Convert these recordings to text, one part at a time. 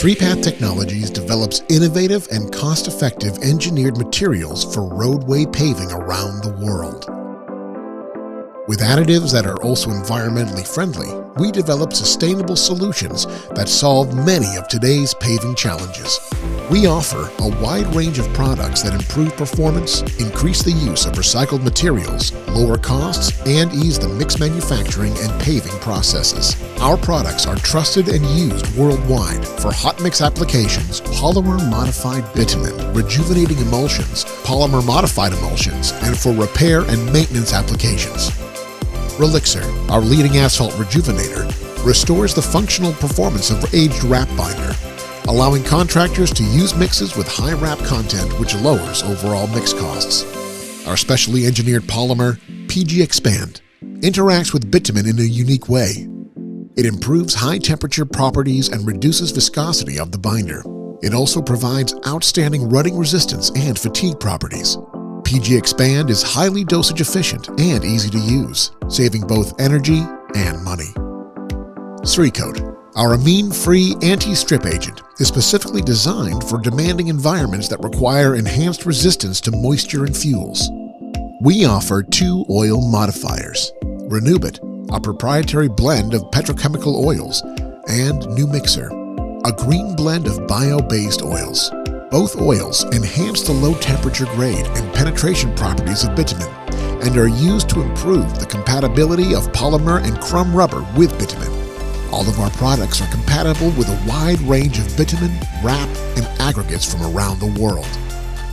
Sripath Technologies develops innovative and cost-effective engineered materials for roadway paving around the world. With additives that are also environmentally friendly, we develop sustainable solutions that solve many of today's paving challenges. We offer a wide range of products that improve performance, increase the use of recycled materials, lower costs, and ease the mixed manufacturing and paving processes. Our products are trusted and used worldwide for hot mix applications, polymer-modified bitumen, rejuvenating emulsions, polymer-modified emulsions, and for repair and maintenance applications. Relixir, our leading asphalt rejuvenator, restores the functional performance of aged wrap binder, allowing contractors to use mixes with high wrap content, which lowers overall mix costs. Our specially engineered polymer, PG Expand, interacts with bitumen in a unique way. It improves high temperature properties and reduces viscosity of the binder. It also provides outstanding rutting resistance and fatigue properties. PG Expand is highly dosage efficient and easy to use, saving both energy and money. Sricoat, our amine-free anti-strip agent, is specifically designed for demanding environments that require enhanced resistance to moisture and fuels. We offer 2 oil modifiers, Renubit, a proprietary blend of petrochemical oils, and New Mixer, a green blend of bio-based oils. Both oils enhance the low temperature grade and penetration properties of bitumen and are used to improve the compatibility of polymer and crumb rubber with bitumen. All of our products are compatible with a wide range of bitumen, wrap, and aggregates from around the world.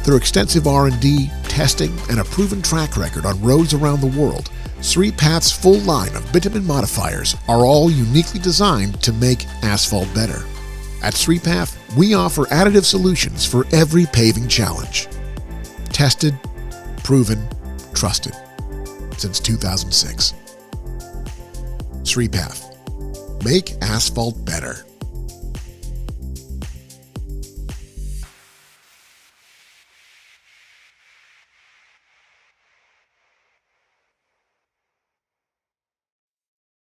Through extensive R&D, testing, and a proven track record on roads around the world, Sripath's full line of bitumen modifiers are all uniquely designed to make asphalt better. At Sripath, we offer additive solutions for every paving challenge. Tested, proven, trusted since 2006. Sripath. Make asphalt better.